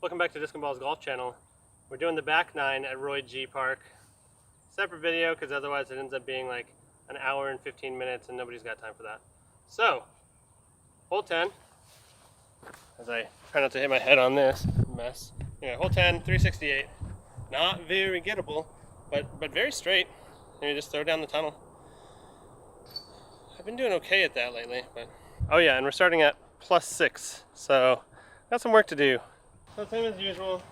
Welcome back to Disc and Balls Golf Channel. We're doing the back nine at Roy G Park. Separate video because otherwise it ends up being like an hour and 15 minutes and nobody's got time for that. So, hole 10, as I try not to hit my head on this mess. Anyway, hole 10, 368. Not very gettable, but very straight. And you just throw down the tunnel. I've been doing okay at that lately, but oh yeah, and we're starting at +6, so got some work to do. So same as usual,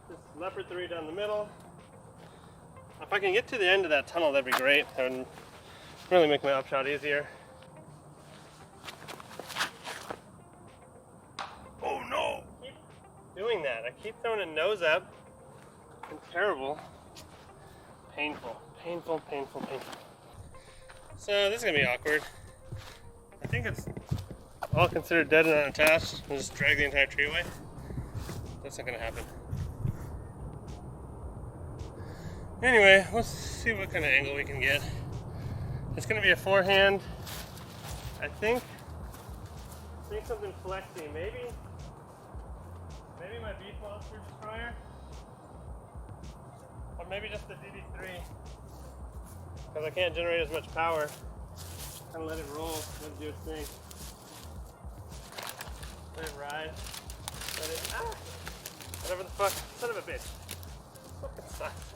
just leopard 3 down the middle. If I can get to the end of that tunnel, that'd be great. That would really make my upshot easier. Oh no! I keep doing that. I keep throwing it nose up. And terrible. Painful, painful, painful, painful. So this is gonna be awkward. I think it's all considered dead and unattached. I'll just drag the entire tree away. That's not gonna happen. Anyway, let's see what kind of angle we can get. It's gonna be a forehand. I think something flexy. Maybe my beef monster destroyer, or maybe just the DD3, because I can't generate as much power. Kind of let it roll, let it do its thing. Let it ride. Let it, whatever the fuck. Son of a bitch. Fucking sucks.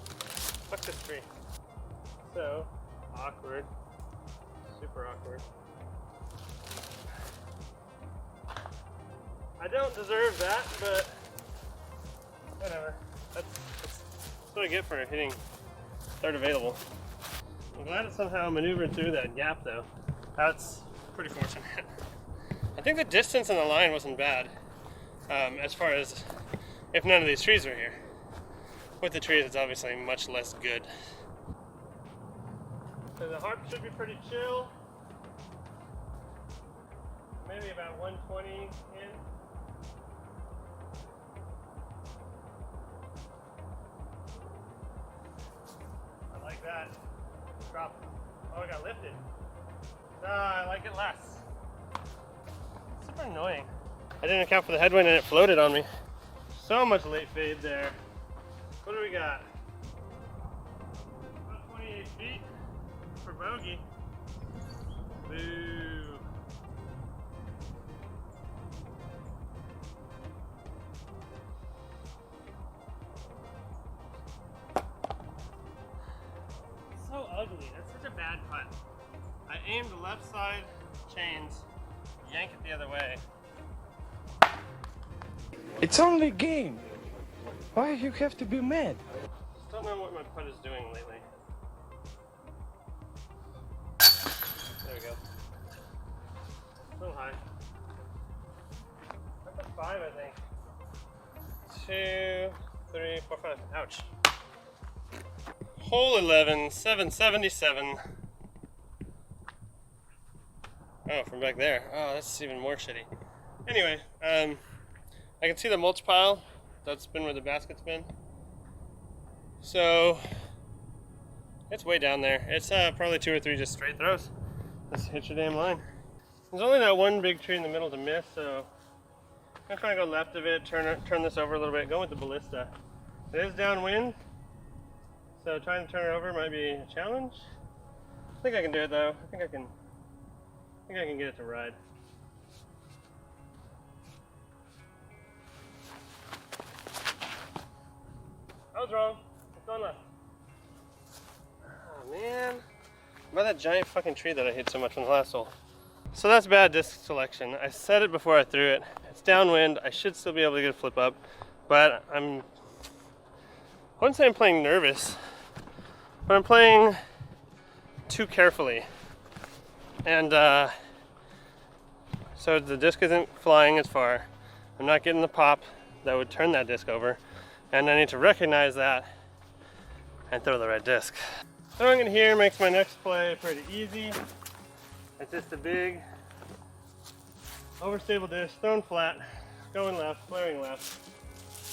Fuck this tree. So, awkward. Super awkward. I don't deserve that, but whatever. That's what I get for hitting third available. I'm glad it somehow maneuvered through that gap though. That's pretty fortunate. I think the distance on the line wasn't bad, as far as if none of these trees were here. With the trees, it's obviously much less good. So the harp should be pretty chill. Maybe about 120 in. I like that. Drop. Oh, it got lifted. I like it less. Super annoying. I didn't account for the headwind and it floated on me. So much late fade there. What do we got? About 28 feet for bogey. Boo. So ugly. That's such a bad putt. I aimed the left side chains, yank it the other way. It's only a game. Why you have to be mad? Just don't know what my putt is doing lately. There we go. A little high. That's a 5, I think. 2, 3, 4, 5. Ouch. Hole 11, 777. Oh, from back there. Oh, that's even more shitty. Anyway, I can see the mulch pile. That's been where the basket's been. So, it's way down there. It's probably 2 or 3 just straight throws. Just hit your damn line. There's only that one big tree in the middle to miss, so I'm gonna try to go left of it, turn this over a little bit, go with the ballista. It is downwind, so trying to turn it over might be a challenge. I think I can do it though. I think I can get it to ride. I was wrong. It's going left. Oh man. About that giant fucking tree that I hit so much on the last hole. So that's bad disc selection. I said it before I threw it. It's downwind. I should still be able to get a flip up, but I wouldn't say I'm playing nervous, but I'm playing too carefully. And so the disc isn't flying as far. I'm not getting the pop that would turn that disc over. And I need to recognize that and throw the right disc. Throwing it here makes my next play pretty easy. It's just a big, overstable disc, thrown flat, going left, flaring left.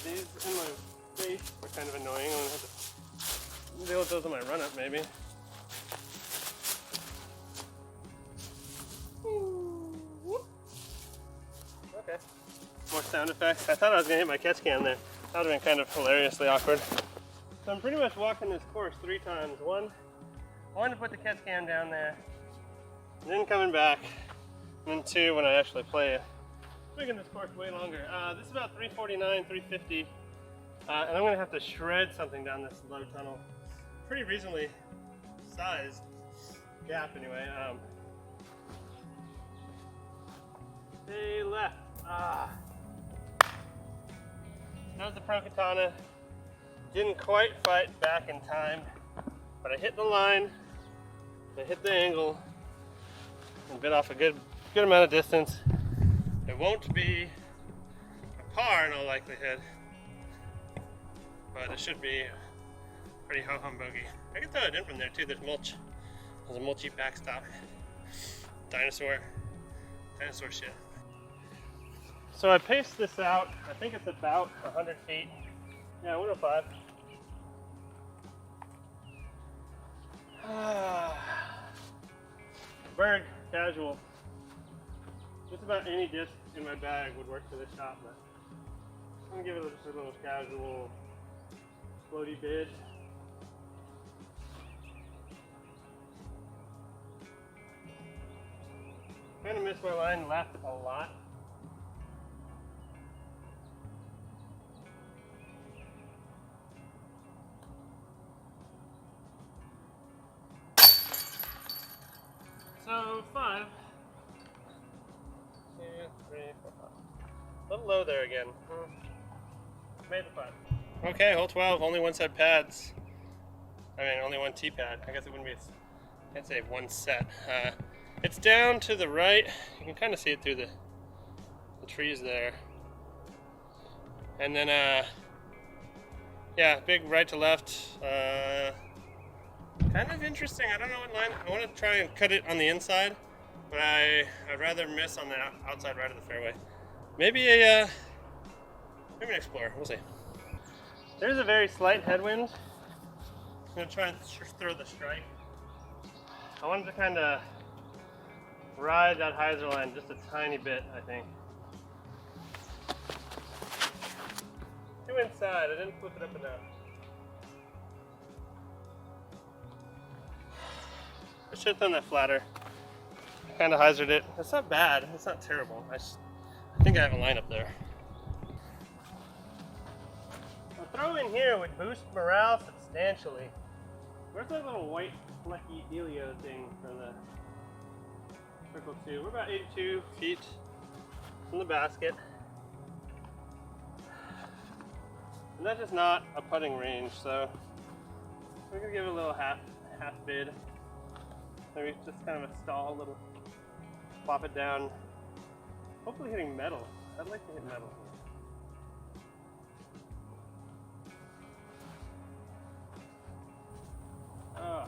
These in my face are kind of annoying. I'm gonna have to deal with those on my run up maybe. Okay. more sound effects. I thought I was gonna hit my catch can there. That would have been kind of hilariously awkward. So I'm pretty much walking this course 3 times. One to put the catch can down there, and then coming back, and then 2 when I actually play it. Making this course way longer. This is about 349, 350, and I'm gonna have to shred something down this low tunnel. Pretty reasonably sized gap anyway. Stay left. That was the Pro Katana. Didn't quite fight back in time, but I hit the line, I hit the angle, and bit off a good amount of distance. It won't be a par in all likelihood, but it should be pretty ho-hum bogey. I can throw it in from there too. There's mulch. There's a mulchy backstop. Dinosaur shit. So I paced this out. I think it's about 100 feet. Yeah, 105. Berg, casual. Just about any disc in my bag would work for this shot, but I'm gonna give it just a little casual floaty bid. Kind of missed my line left a lot. So 5. 2, 3, 4, 5. A little low there again. Made the 5. Okay, hole 12, only 1 set pads. I mean, only 1 tee pad. I guess it wouldn't be, can't say 1 set. It's down to the right. You can kind of see it through the trees there. And then, yeah, big right to left. Kind of interesting. I don't know what line. I want to try and cut it on the inside, but I'd rather miss on the outside right of the fairway. Maybe an Explorer. We'll see. There's a very slight headwind. I'm gonna try and throw the strike. I wanted to kind of ride that hyzer line just a tiny bit, I think. Too inside. I didn't flip it up enough. I should have done that flatter. I kind of hyzered it. It's not bad. It's not terrible. I think I have a line up there. A throw in here would boost morale substantially. Where's that little white flecky dealio thing for the circle 2? We're about 82 feet from the basket. And that's just not a putting range, so we're gonna give it a little half bid. Maybe just kind of a stall, little plop it down. Hopefully hitting metal. I'd like to hit metal. Oh,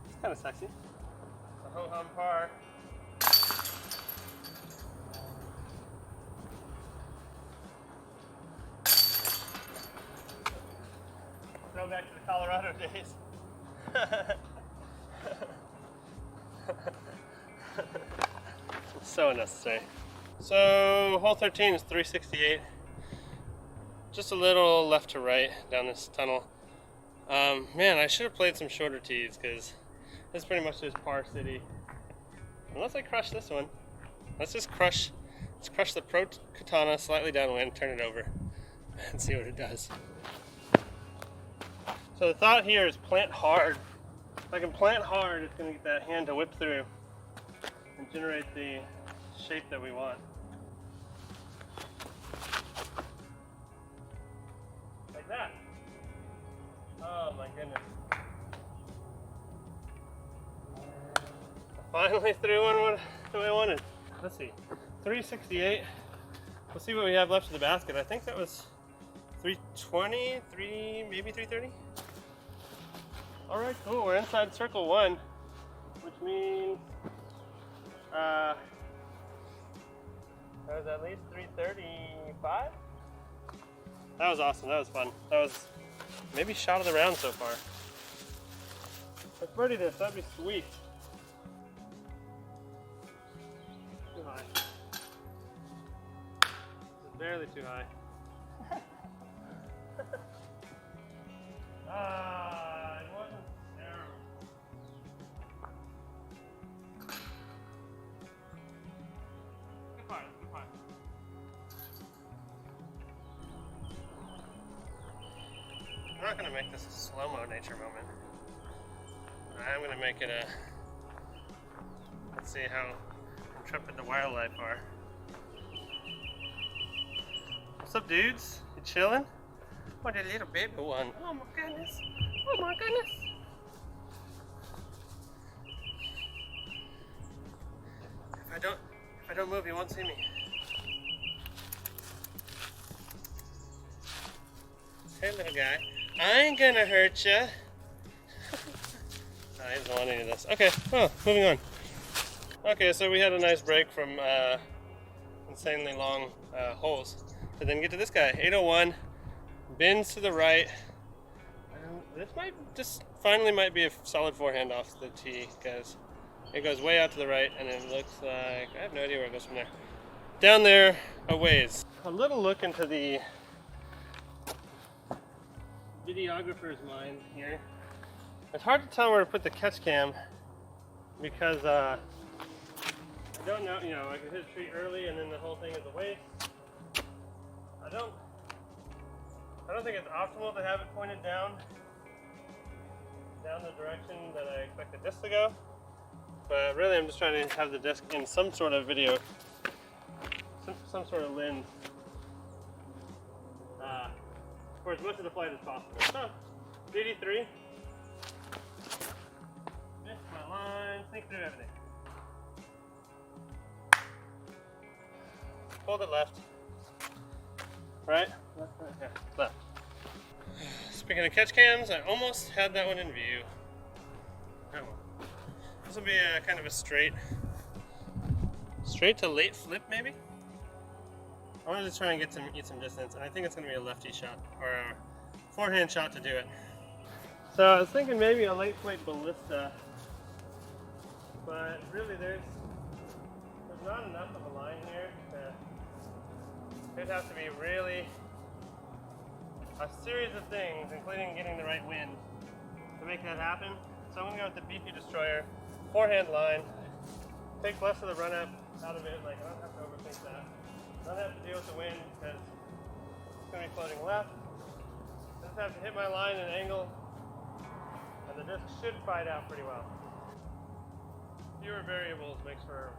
it's kind of sexy. A ho-hum par. Throw back to the Colorado days. So unnecessary. So hole 13 is 368. Just a little left to right down this tunnel. Man, I should have played some shorter tees because this is pretty much just par city. Unless I crush this one. Let's crush the Pro Katana slightly downwind, turn it over, and see what it does. So the thought here is plant hard. If I can plant hard, it's going to get that hand to whip through and generate the shape that we want. Like that. Oh my goodness. I finally threw one the way I wanted. Let's see. 368. We'll see what we have left of the basket. I think that was 320, maybe 330. All right, cool. We're inside circle 1, which means that was at least 335. That was awesome. That was fun. That was maybe shot of the round so far. Let's birdie this. That'd be sweet. Too high. barely too high. Ah, it wasn't terrible. Good part, good part. I'm not going to make this a slow-mo nature moment. I'm going to make it a... Let's see how intrepid the wildlife are. What's up, dudes? You chilling? Oh, the little baby one. Oh my goodness. Oh my goodness. If I don't move, you won't see me. Hey, little guy. I ain't gonna hurt ya. I don't want any of this. Okay, well, moving on. Okay, so we had a nice break from insanely long holes to then get to this guy. 801, bends to the right. This might just finally might be a solid forehand off the tee because it goes way out to the right and it looks like, I have no idea where it goes from there. Down there a ways. A little look into the videographer's mind here. It's hard to tell where to put the catch cam because I don't know, you know, I could hit a tree early and then the whole thing is a waste. I don't think it's optimal to have it pointed down the direction that I expected this to go. But really I'm just trying to have the disc in some sort of video, some sort of lens for as much of the flight as possible. So, DD3. Missed my line, think through everything. Hold it left. Right? Left, right, yeah, left. Speaking of catch cams, I almost had that one in view. Oh well. This will be a kind of a straight to late flip maybe? I want to just try and get some distance, and I think it's going to be a lefty shot, or a forehand shot to do it. So I was thinking maybe a late flight ballista, but really there's not enough of a line here to, it'd have to be really a series of things, including getting the right wind, to make that happen. So I'm going to go with the beefy destroyer, forehand line, take less of the run up out of it, like I don't have to overthink that. I don't have to deal with the wind because it's going to be floating left. I just have to hit my line and angle, and the disc should fight out pretty well. Fewer variables makes for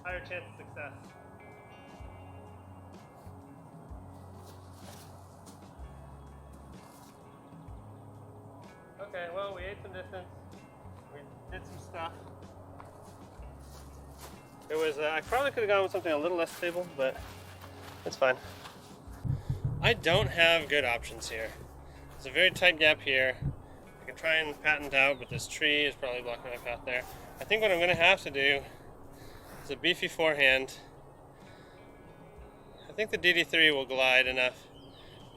higher chance of success. Okay, well, we ate some distance. We did some stuff. It was, I probably could have gone with something a little less stable, but it's fine. I don't have good options here. There's a very tight gap here. I can try and patent out, but this tree is probably blocking my path there. I think what I'm going to have to do is a beefy forehand. I think the DD3 will glide enough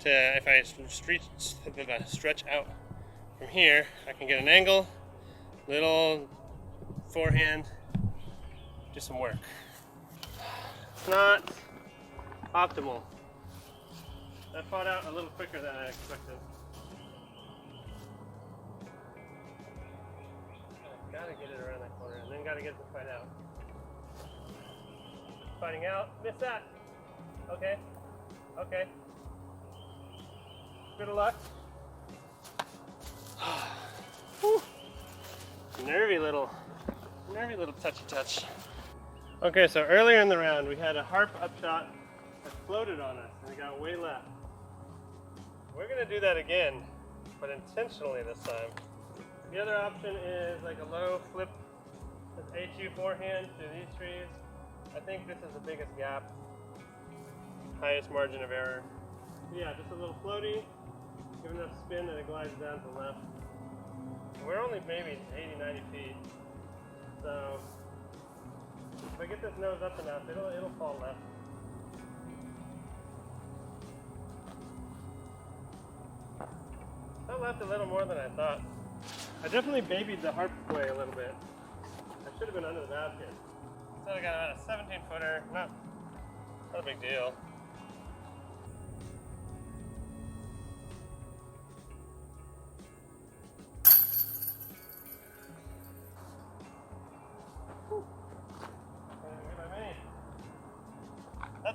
to, if I stretch out from here, I can get an angle, little forehand, do some work. It's not optimal. That fought out a little quicker than I expected. I gotta get it around that corner and then gotta get it to fight out. Fighting out, miss that. Okay, okay. Good of luck. Nervy little touchy touch. Okay, so earlier in the round we had a harp upshot that floated on us and it got way left. We're gonna do that again, but intentionally this time. The other option is like a low flip with HU forehand through these trees. I think this is the biggest gap, highest margin of error. Yeah, just a little floaty, give enough spin that it glides down to the left. We're only maybe 80, 90 feet, so if I get this nose up enough, it'll fall left. I left a little more than I thought. I definitely babied the harp way a little bit. I should have been under the basket. So I got about a 17 footer, not a big deal.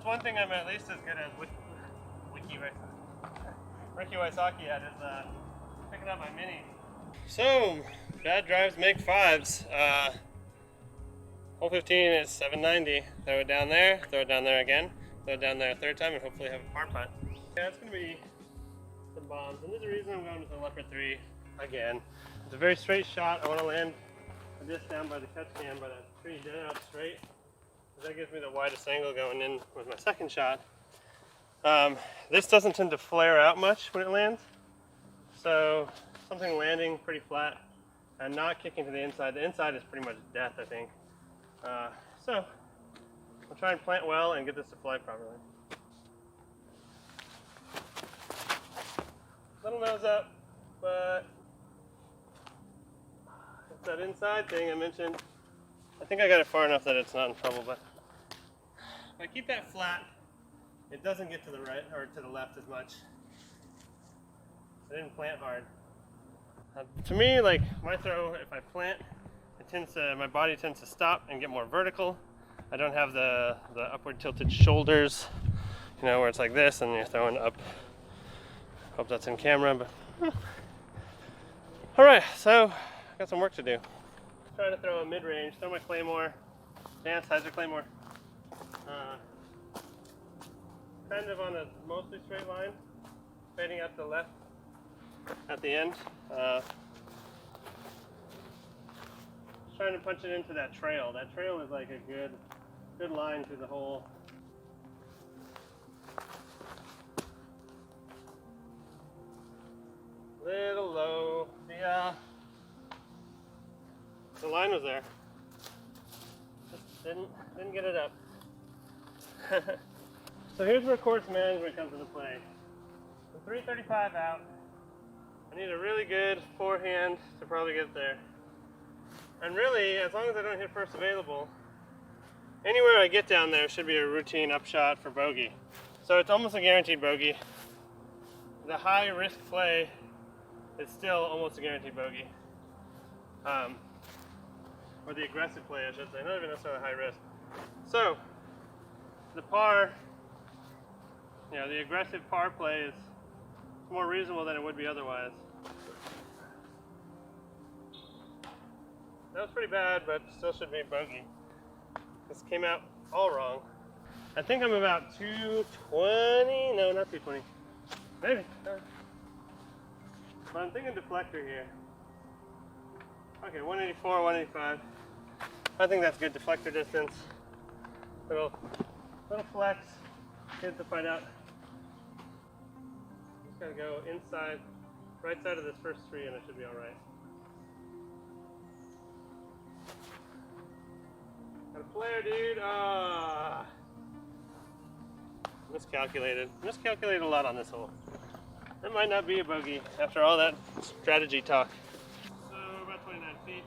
one thing I'm at least as good as Ricky Wysocki at is picking up my mini. So, bad drives make fives. Hole 15 is 790. Throw it down there again, throw it down there a third time, and hopefully have a par putt. Yeah, it's going to be some bombs, and there's a reason I'm going with the leopard 3 again. It's a very straight shot. I want to land this down by the catch can by that tree dead out straight. That gives me the widest angle going in with my second shot. This doesn't tend to flare out much when it lands, so something landing pretty flat and not kicking to the inside. The inside is pretty much death, I think. So I'll try and plant well and get this to fly properly. Little nose up, but it's that inside thing I mentioned. I think I got it far enough that it's not in trouble, but if I keep that flat, it doesn't get to the right or to the left as much. I didn't plant hard. To me, like my throw, if I plant, my body tends to stop and get more vertical. I don't have the upward tilted shoulders, you know, where it's like this and you're throwing up. Hope that's in camera, but all right. So I got some work to do. Trying to throw a mid-range, throw my claymore, dance hyzer claymore. Kind of on a mostly straight line, fading out to the left at the end. Trying to punch it into that trail. That trail is like a good line through the hole. Little low. Yeah. The line was there. Just didn't get it up. So here's where course management comes into play. With 335 out, I need a really good forehand to probably get there. And really, as long as I don't hit first available, anywhere I get down there should be a routine upshot for bogey. So it's almost a guaranteed bogey. The high risk play is still almost a guaranteed bogey. Or the aggressive play, I should say, not even necessarily high risk. So, the par, the aggressive par play is more reasonable than it would be otherwise. That was pretty bad, but still should be a bogey. This came out all wrong. I think I'm about 220, no, not 220, maybe. But I'm thinking deflector here. Okay, 184, 185. I think that's good deflector distance. Little flex, get to find out. Just gotta go inside, right side of this first tree, and it should be all right. Got a flare, dude. Miscalculated a lot on this hole. That might not be a bogey after all that strategy talk. So we're about 29 feet.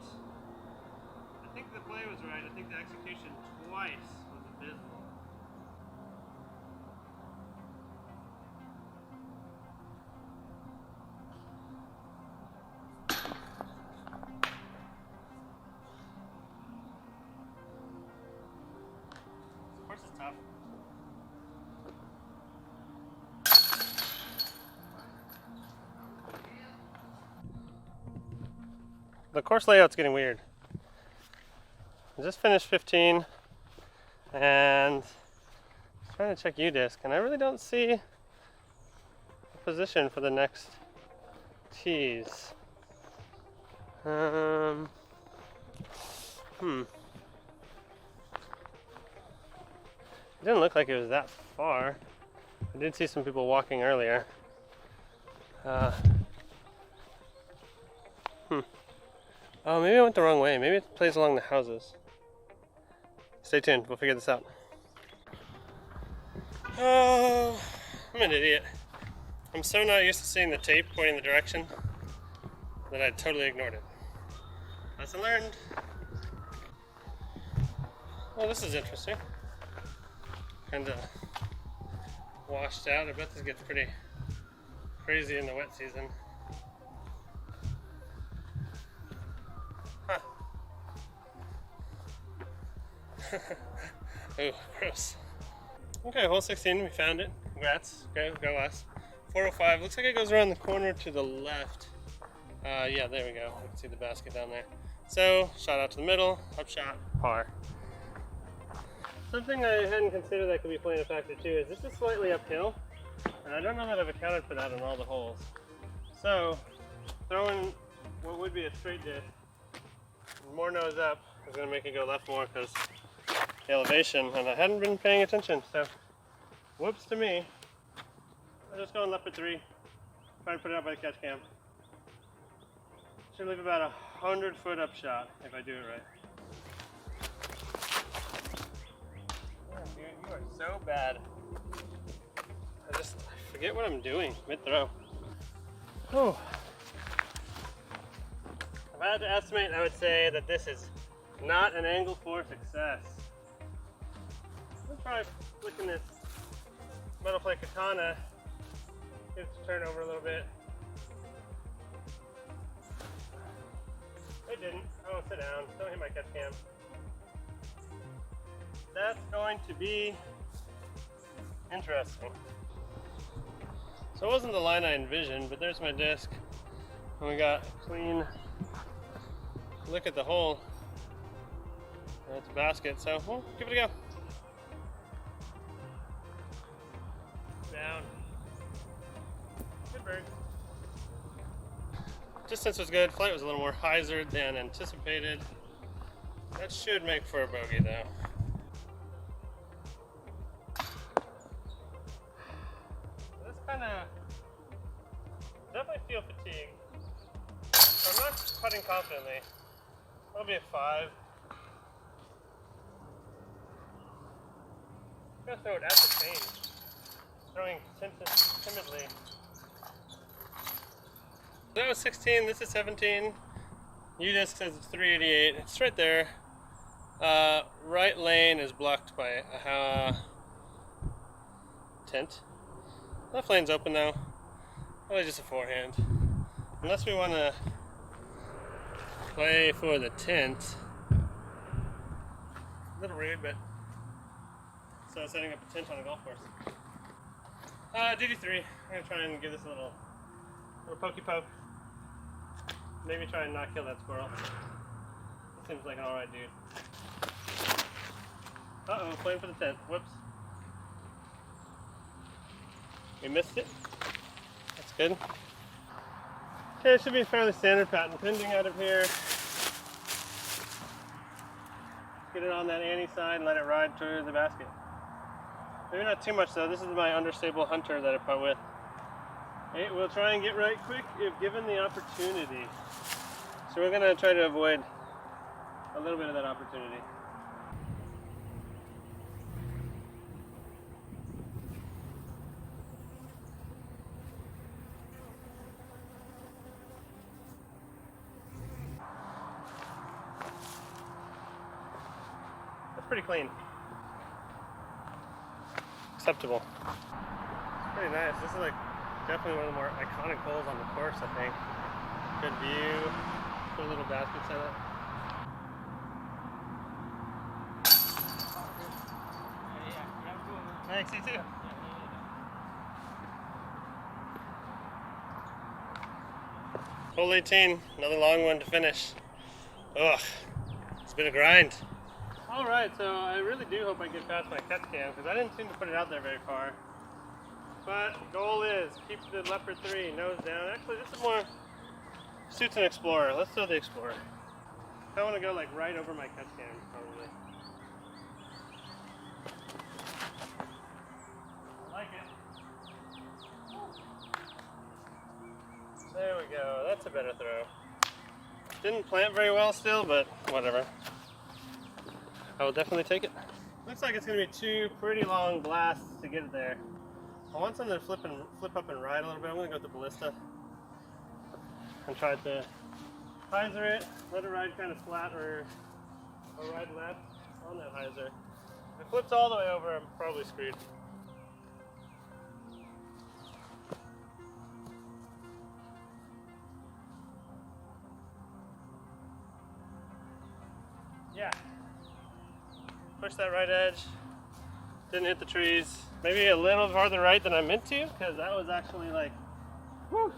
I think the play was right. I think the execution twice was abysmal. Of course it's tough. The course layout's getting weird. I just finished 15 and I'm trying to check U-disc and I really don't see a position for the next tees. It didn't look like it was that far. I did see some people walking earlier. Oh, maybe I went the wrong way. Maybe it plays along the houses. Stay tuned, we'll figure this out. Oh, I'm an idiot. I'm so not used to seeing the tape pointing the direction that I totally ignored it. Lesson learned. Well, this is interesting. Kind of washed out. I bet this gets pretty crazy in the wet season. Huh. Oh, gross. Okay, hole 16, we found it. Congrats. Okay, we got last. 405. Looks like it goes around the corner to the left. Yeah, there we go. I can see the basket down there. So, shot out to the middle, up shot, par. Something I hadn't considered that could be playing a factor too is this is slightly uphill, and I don't know that I've accounted for that on all the holes. So, throwing what would be a straight disc, more nose up, is going to make it go left more because the elevation, and I hadn't been paying attention, so whoops to me. I'm just going left for 3, trying to put it out by the catch cam. Should leave about 100-foot up shot if I do it right. Man, dude, you are so bad. I forget what I'm doing mid-throw. Oh. If I had to estimate, I would say that this is not an angle for success. I'll try flicking this metal plate katana, get it to turn over a little bit. It didn't. Oh, sit down. Don't hit my catch cam. That's going to be interesting. So it wasn't the line I envisioned, but there's my disc. And we got a clean look at the hole. And it's a basket, so we'll give it a go. Down. Good bird. Distance was good. Flight was a little more hyzer than anticipated. That should make for a bogey though. This kind of definitely feel fatigue. I'm not putting confidently. That'll be a 5. I'm gonna throw it at the change. Throwing timidly. That was 16, this is 17. U-disc says it's 388. It's right there. Right lane is blocked by a tint. Left lane's open now. Probably just a forehand. Unless we want to play for the tint. A little rude, but so setting up a tint on a golf course. DD3. I'm gonna try and give this a little pokey poke. Maybe try and not kill that squirrel. Seems like an alright dude. Uh-oh, playing for the tent. Whoops. We missed it. That's good. Okay, it should be a fairly standard pattern. Pinging out of here. Get it on that ante side and let it ride to the basket. Maybe not too much though. This is my understable hunter that I put with. Hey, we'll try and get right quick if given the opportunity. So we're going to try to avoid a little bit of that opportunity. That's pretty clean. Acceptable. It's pretty nice. This is like definitely one of the more iconic holes on the course, I think. Good view. Put a little basket setup. Thanks, you too. Hole 18, another long one to finish. Ugh, it's been a grind. Alright, so I really do hope I get past my catch cam because I didn't seem to put it out there very far. But goal is keep the leopard 3 nose down. Actually, this is more suits an Explorer. Let's throw the Explorer. I want to go like right over my catch cam probably. I like it. There we go. That's a better throw. Didn't plant very well still, but whatever. I will definitely take it. Looks like it's going to be 2 pretty long blasts to get it there. I want something to flip up and ride a little bit. I'm going to go with the ballista and try to hyzer it, let it ride kind of flat or ride left on that hyzer. If it flips all the way over, I'm probably screwed. Yeah. Push that right edge. Didn't hit the trees. Maybe a little farther right than I meant to, because that was actually like, whew,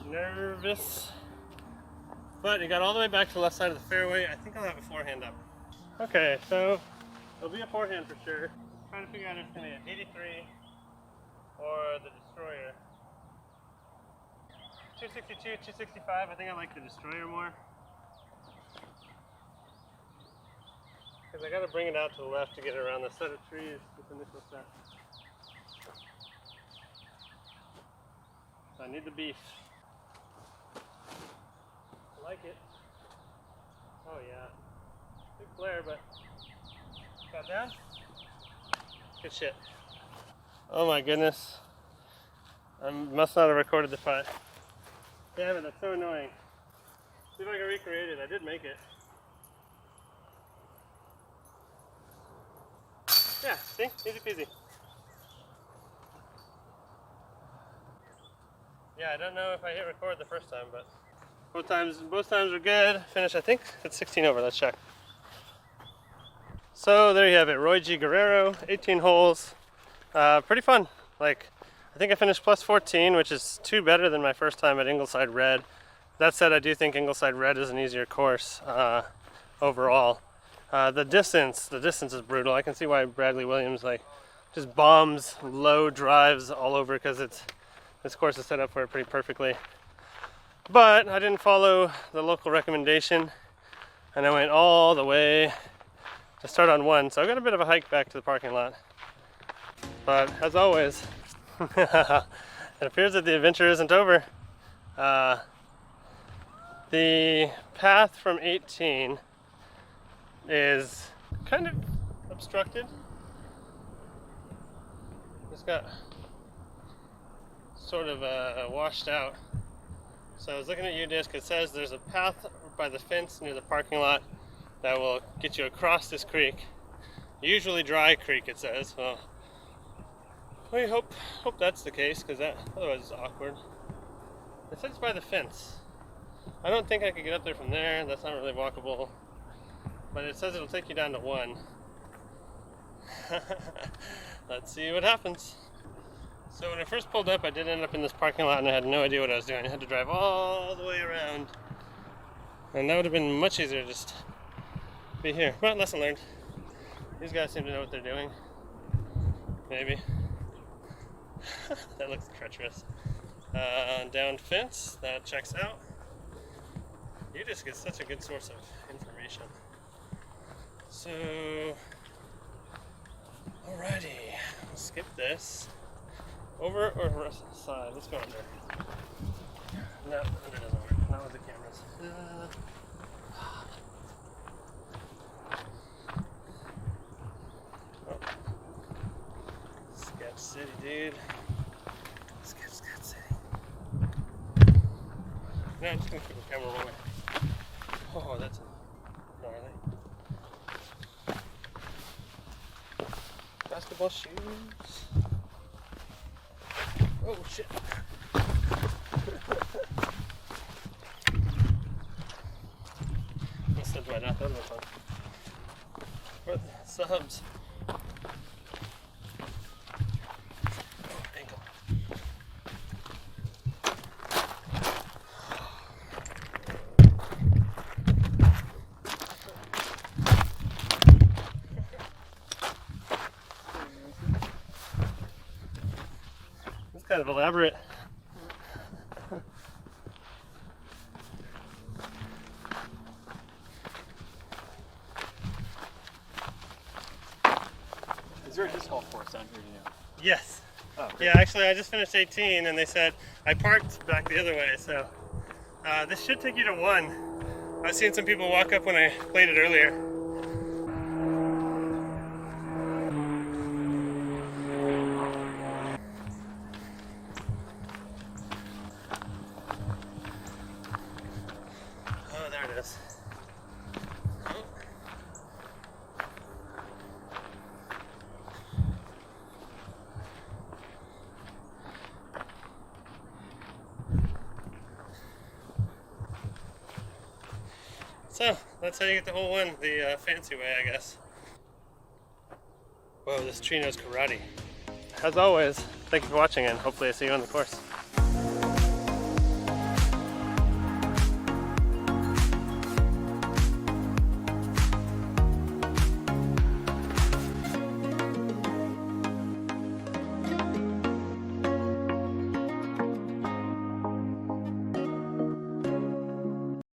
nervous. But it got all the way back to the left side of the fairway. I think I'll have a forehand up. Okay, so it'll be a forehand for sure. Trying to figure out if it's going to be an 83 or the Destroyer. 262, 265, I think I like the Destroyer more. Because I got to bring it out to the left to get around the set of trees, this initial set. So I need the beef. I like it. Oh yeah. Big flare, but got down. Good shit. Oh my goodness. I must not have recorded the putt. Damn it, that's so annoying. See if I can recreate it. I did make it. Yeah, see? Easy peasy. Yeah, I don't know if I hit record the first time, but both times were good. Finish, I think it's 16 over. Let's check. So there you have it, Roy G. Guerrero, 18 holes. Pretty fun. Like, I think I finished plus 14, which is 2 better than my first time at Ingleside Red. That said, I do think Ingleside Red is an easier course overall. The distance is brutal. I can see why Bradley Williams like just bombs low drives all over, because this course is set up for it pretty perfectly. But I didn't follow the local recommendation, and I went all the way to start on 1, so I got a bit of a hike back to the parking lot. But as always, it appears that the adventure isn't over. The path from 18 is kind of obstructed. It's got sort of washed out. So I was looking at UDisc. It says there's a path by the fence near the parking lot that will get you across this creek. Usually dry creek, it says. Well, we hope that's the case, because that otherwise it's awkward. It says it's by the fence. I don't think I could get up there from there. That's not really walkable. But it says it'll take you down to 1. Let's see what happens. So when I first pulled up, I did end up in this parking lot, and I had no idea what I was doing. I had to drive all the way around. And that would have been much easier to just be here. But lesson learned. These guys seem to know what they're doing. Maybe. That looks treacherous. Down fence, that checks out. You just get such a good source of information. So, alrighty, let's skip this. Over or side? Let's go under. No, under doesn't work. Not with the cameras. Sketch City, dude. Sketch City. No, I'm just gonna keep the camera rolling. Oh, that's gnarly. Basketball shoes. Oh shit. Instead right now, that was fun. What subs? Oh, ankle. It's kind of elaborate. Is there a disc golf course down here, do you know? Yes. Oh, great. Yeah, actually I just finished 18 and they said I parked back the other way, so this should take you to 1. I've seen some people walk up when I played it earlier. Oh, there it is. Oh. So, that's how you get the whole 1, the fancy way, I guess. Whoa, this tree knows karate. As always, thank you for watching and hopefully I see you on the course.